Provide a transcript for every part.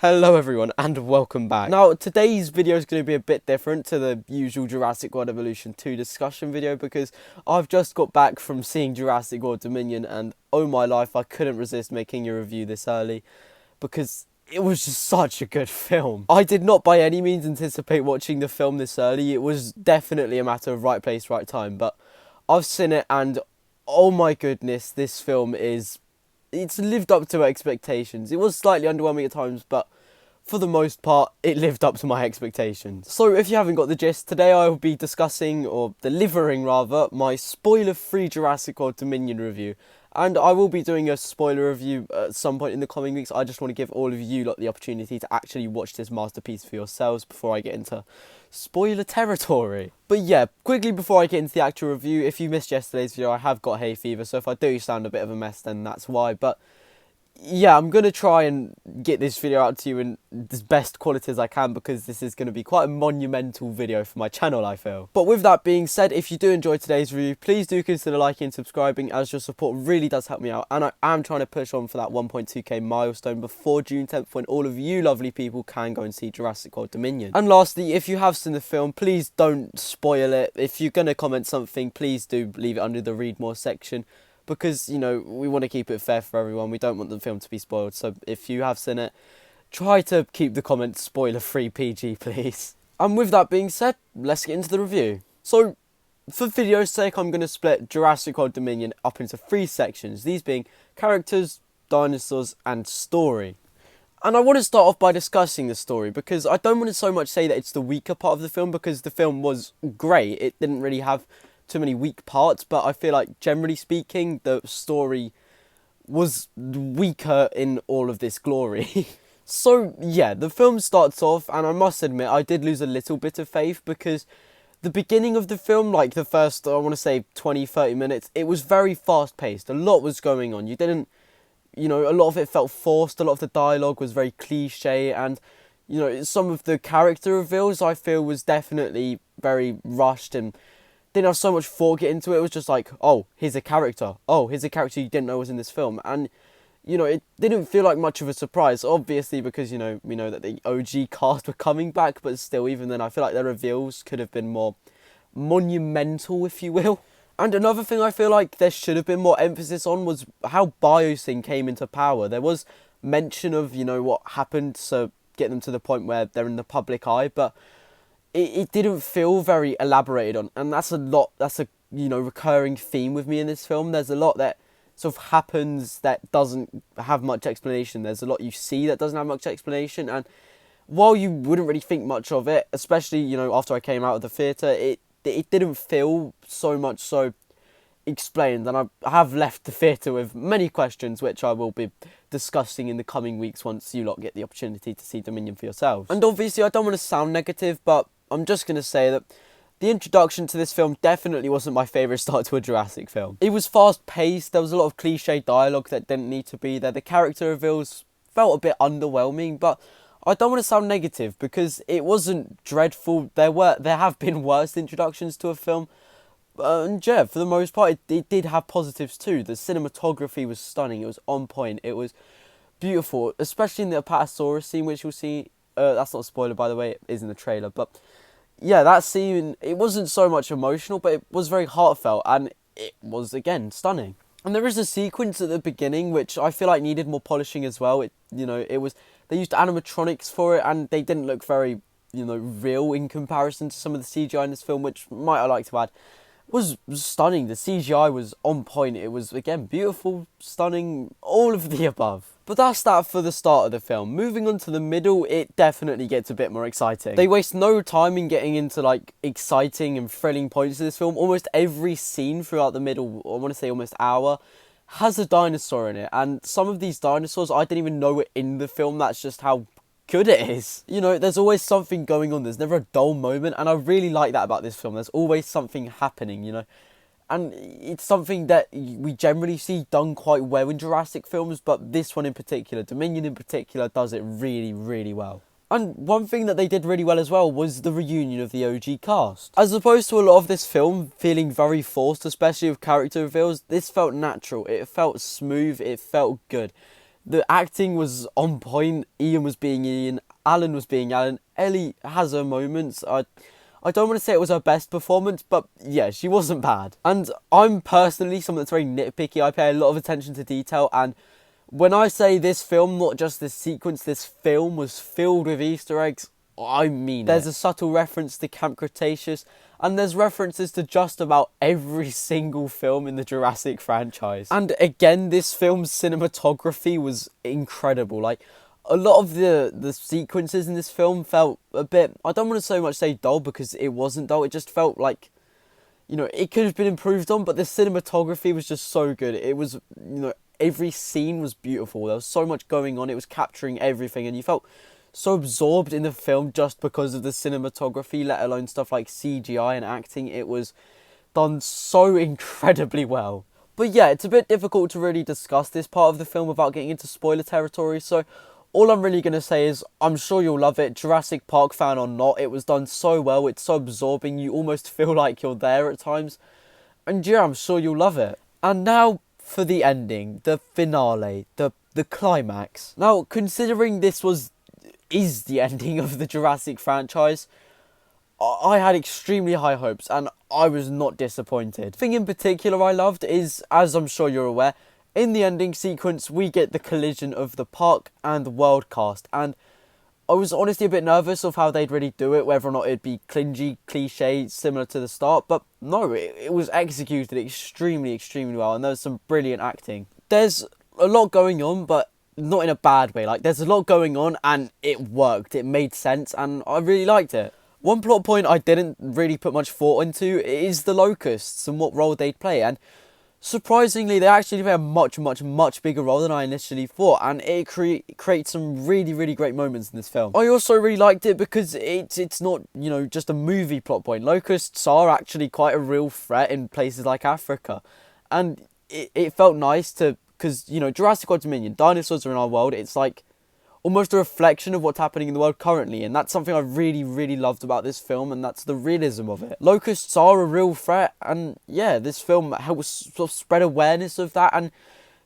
Hello everyone and welcome back. Now today's video is going to be a bit different to the usual Jurassic World Evolution 2 discussion video because I've just got back from seeing Jurassic World Dominion and oh my life, I couldn't resist making a review this early because it was just such a good film. I did not by any means anticipate watching the film this early. It was definitely a matter of right place, right time, but I've seen it and oh my goodness, this film it's lived up to expectations. It was slightly underwhelming at times, but for the most part, it lived up to my expectations. So if you haven't got the gist, today I will be discussing, or delivering rather, my spoiler-free Jurassic World Dominion review. And I will be doing a spoiler review at some point in the coming weeks. I just want to give all of you lot the opportunity to actually watch this masterpiece for yourselves before I get into spoiler territory. But yeah, quickly before I get into the actual review, if you missed yesterday's video, I have got hay fever, so if I do sound a bit of a mess, then that's why. But yeah, I'm going to try and get this video out to you in as best quality as I can because this is going to be quite a monumental video for my channel, I feel. But with that being said, if you do enjoy today's review, please do consider liking and subscribing as your support really does help me out. And I am trying to push on for that 1.2k milestone before June 10th when all of you lovely people can go and see Jurassic World Dominion. And lastly, if you have seen the film, please don't spoil it. If you're going to comment something, please do leave it under the read more section. Because, you know, we want to keep it fair for everyone. We don't want the film to be spoiled. So if you have seen it, try to keep the comments spoiler-free PG, please. And with that being said, let's get into the review. So, for video's sake, I'm going to split Jurassic World Dominion up into 3 sections. These being characters, dinosaurs, and story. And I want to start off by discussing the story because I don't want to so much say that it's the weaker part of the film because the film was great. It didn't really have too many weak parts, but I feel like generally speaking the story was weaker in all of this glory. So yeah, the film starts off and I must admit I did lose a little bit of faith because the beginning of the film, like the first I want to say 20-30 minutes, it was very fast paced. A lot was going on. A lot of it felt forced. A lot of the dialogue was very cliche, and some of the character reveals I feel was definitely very rushed and didn't have so much thought get into it. It was just like, oh, here's a character. Oh, here's a character you didn't know was in this film. And, it didn't feel like much of a surprise, obviously, because, we know that the OG cast were coming back. But still, even then, I feel like their reveals could have been more monumental, if you will. And another thing I feel like there should have been more emphasis on was how Biosyn came into power. There was mention of, what happened to get them to the point where they're in the public eye, but it didn't feel very elaborated on, and that's a recurring theme with me in this film. There's a lot that sort of happens that doesn't have much explanation. There's a lot you see that doesn't have much explanation, and while you wouldn't really think much of it, especially after I came out of the theatre, it didn't feel so much so explained, and I have left the theatre with many questions which I will be discussing in the coming weeks once you lot get the opportunity to see Dominion for yourselves. And obviously I don't want to sound negative, but I'm just going to say that the introduction to this film definitely wasn't my favourite start to a Jurassic film. It was fast-paced, there was a lot of cliche dialogue that didn't need to be there, the character reveals felt a bit underwhelming, but I don't want to sound negative because it wasn't dreadful. There have been worse introductions to a film, and yeah, for the most part, it did have positives too. The cinematography was stunning, it was on point, it was beautiful, especially in the Apatosaurus scene, which you'll see. That's not a spoiler, by the way, it is in the trailer, but yeah, that scene, it wasn't so much emotional, but it was very heartfelt, and it was, again, stunning. And there is a sequence at the beginning, which I feel like needed more polishing as well. They used animatronics for it, and they didn't look very, real in comparison to some of the CGI in this film, which might I like to add. Was stunning. The CGI was on point. It was, again, beautiful, stunning, all of the above. But that's that for the start of the film. Moving on to the middle, it definitely gets a bit more exciting. They waste no time in getting into, exciting and thrilling points of this film. Almost every scene throughout the middle, I want to say almost hour, has a dinosaur in it. And some of these dinosaurs, I didn't even know were in the film. That's just how good it is. There's always something going on. There's never a dull moment, and I really like that about this film. There's always something happening, and it's something that we generally see done quite well in Jurassic films, but this one in particular, Dominion in particular, does it really, really well. And one thing that they did really well as well was the reunion of the OG cast. As opposed to a lot of this film feeling very forced, especially with character reveals, this felt natural, it felt smooth, it felt good. The acting was on point. Ian was being Ian. Alan was being Alan. Ellie has her moments. I don't want to say it was her best performance, but yeah, she wasn't bad. And I'm personally someone that's very nitpicky. I pay a lot of attention to detail, and when I say this film, not just this sequence, this film was filled with Easter eggs, I mean there's a subtle reference to Camp Cretaceous, and there's references to just about every single film in the Jurassic franchise. And again, this film's cinematography was incredible. Like, a lot of the sequences in this film felt a bit, I don't want to so much say dull, because it wasn't dull, it just felt like, you know, it could have been improved on, but the cinematography was just so good. It was, you know, every scene was beautiful. There was so much going on. It was capturing everything, and you felt so absorbed in the film just because of the cinematography, let alone stuff like CGI and acting. It was done so incredibly well. But yeah, it's a bit difficult to really discuss this part of the film without getting into spoiler territory, so all I'm really going to say is, I'm sure you'll love it. Jurassic Park fan or not, it was done so well. It's so absorbing. You almost feel like you're there at times. And yeah, I'm sure you'll love it. And now for the ending, the finale, the climax. Now, considering this is the ending of the Jurassic franchise, I had extremely high hopes, and I was not disappointed. The thing in particular I loved is, as I'm sure you're aware, in the ending sequence, we get the collision of the park and the world cast, and I was honestly a bit nervous of how they'd really do it, whether or not it'd be cringy, cliche, similar to the start, but no, it was executed extremely, extremely well, and there was some brilliant acting. There's a lot going on, but not in a bad way. Like, there's a lot going on, and it worked, it made sense, and I really liked it. One plot point I didn't really put much thought into is the locusts and what role they'd play, and surprisingly, they actually play a much bigger role than I initially thought, and it creates some really, really great moments in this film. I also really liked it because it's not, you know, just a movie plot point. Locusts are actually quite a real threat in places like Africa, and it felt nice to, because, you know, Jurassic World Dominion, dinosaurs are in our world, it's like almost a reflection of what's happening in the world currently, and that's something I really, really loved about this film, and that's the realism of it. Locusts are a real threat, and yeah, this film helps sort of spread awareness of that, and,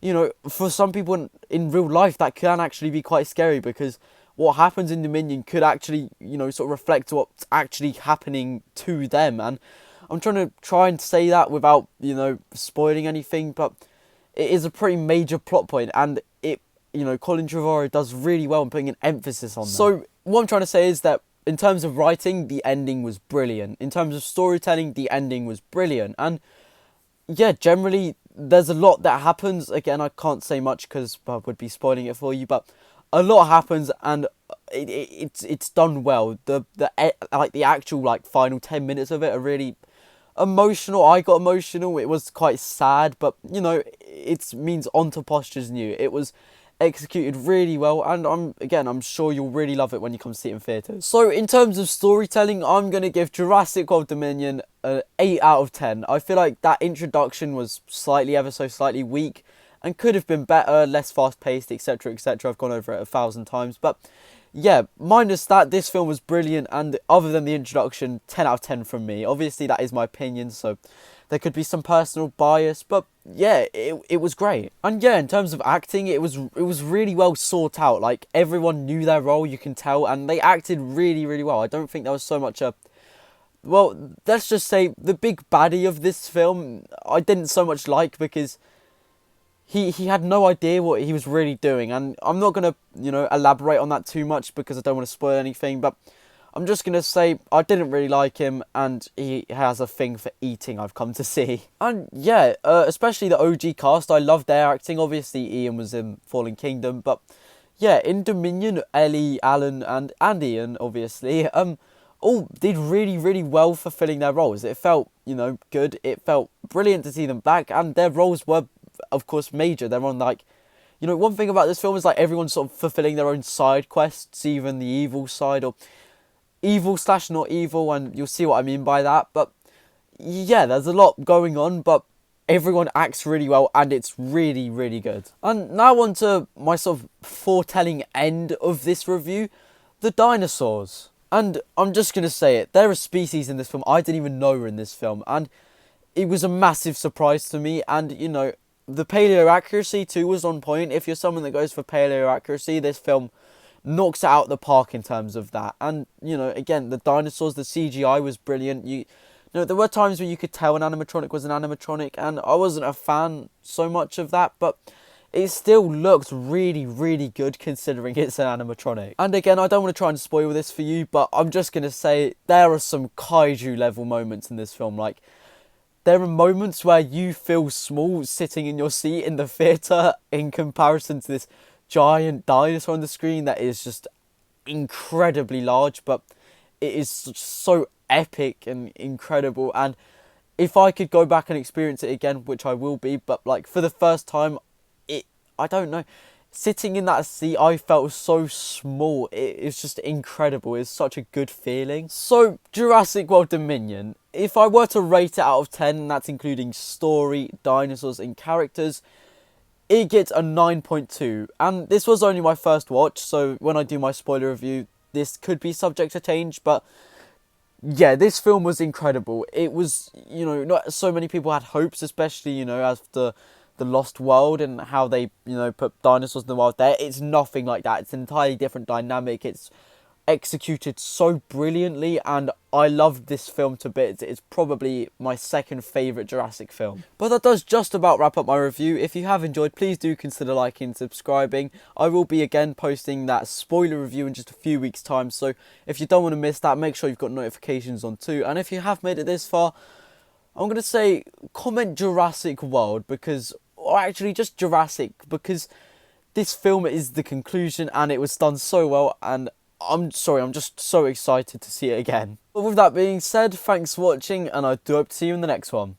you know, for some people in real life, that can actually be quite scary, because what happens in Dominion could actually, you know, sort of reflect what's actually happening to them, and I'm trying and say that without, you know, spoiling anything, but it is a pretty major plot point, and it, you know, Colin Trevorrow does really well in putting an emphasis on that. So what I'm trying to say is that in terms of writing, the ending was brilliant. In terms of storytelling, the ending was brilliant. And yeah, generally, there's a lot that happens. Again, I can't say much because I would be spoiling it for you, but a lot happens, and it's done well. The actual like final 10 minutes of it are really emotional. I got emotional. It was quite sad, but you know, it means On to Postures New. It was executed really well, and I'm sure you'll really love it when you come see it in theatres. So in terms of storytelling, I'm going to give Jurassic World Dominion an 8 out of 10. I feel like that introduction was ever so slightly weak and could have been better, less fast paced, etc, etc. I've gone over it 1,000 times, but yeah, minus that, this film was brilliant, and other than the introduction, 10 out of 10 from me. Obviously that is my opinion, so there could be some personal bias, but yeah, it was great. And yeah, in terms of acting, it was really well sought out. Like, everyone knew their role, you can tell, and they acted really, really well. I don't think there was so much well, let's just say the big baddie of this film, I didn't so much like, because he had no idea what he was really doing, and I'm not going to, you know, elaborate on that too much because I don't want to spoil anything, but I'm just going to say I didn't really like him, and he has a thing for eating, I've come to see. And yeah, especially the OG cast, I loved their acting. Obviously, Ian was in Fallen Kingdom, but yeah, in Dominion, Ellie, Alan, and Ian, obviously, all did really, really well fulfilling their roles. It felt, you know, good. It felt brilliant to see them back, and their roles were, of course, major. They're on, like, you know, one thing about this film is, like, everyone's sort of fulfilling their own side quests, even the evil side, or evil / not evil, and you'll see what I mean by that. But yeah, there's a lot going on, but everyone acts really well, and it's really, really good. And now on to my sort of foretelling end of this review, the dinosaurs. And I'm just going to say it, they're a species in this film I didn't even know were in this film, and it was a massive surprise to me. And, you know, the paleo accuracy too was on point. If you're someone that goes for paleo accuracy, this film knocks it out the park in terms of that. And, you know, again, the dinosaurs, the CGI was brilliant. You know, there were times where you could tell an animatronic was an animatronic, and I wasn't a fan so much of that, but it still looks really, really good considering it's an animatronic. And again, I don't want to try and spoil this for you, but I'm just going to say there are some kaiju level moments in this film. Like, there are moments where you feel small sitting in your seat in the theatre in comparison to this giant dinosaur on the screen that is just incredibly large, but it is so epic and incredible. And if I could go back and experience it again, which I will be, but like for the first time, I don't know, sitting in that seat, I felt so small. It's just incredible. It's such a good feeling. So, Jurassic World Dominion, if I were to rate it out of 10, and that's including story, dinosaurs and characters, it gets a 9.2. And this was only my first watch, so when I do my spoiler review, this could be subject to change, but yeah, this film was incredible. It was, you know, not so many people had hopes, especially, you know, after the Lost World and how they, you know, put dinosaurs in the wild there. It's nothing like that. It's an entirely different dynamic. It's executed so brilliantly, and I loved this film to bits. It's probably my second favourite Jurassic film. But that does just about wrap up my review. If you have enjoyed, please do consider liking and subscribing. I will be again posting that spoiler review in just a few weeks' time, so if you don't want to miss that, make sure you've got notifications on too. And if you have made it this far, I'm going to say comment Jurassic World, because, or actually just Jurassic, because this film is the conclusion and it was done so well, and I'm just so excited to see it again. But with that being said, thanks for watching, and I do hope to see you in the next one.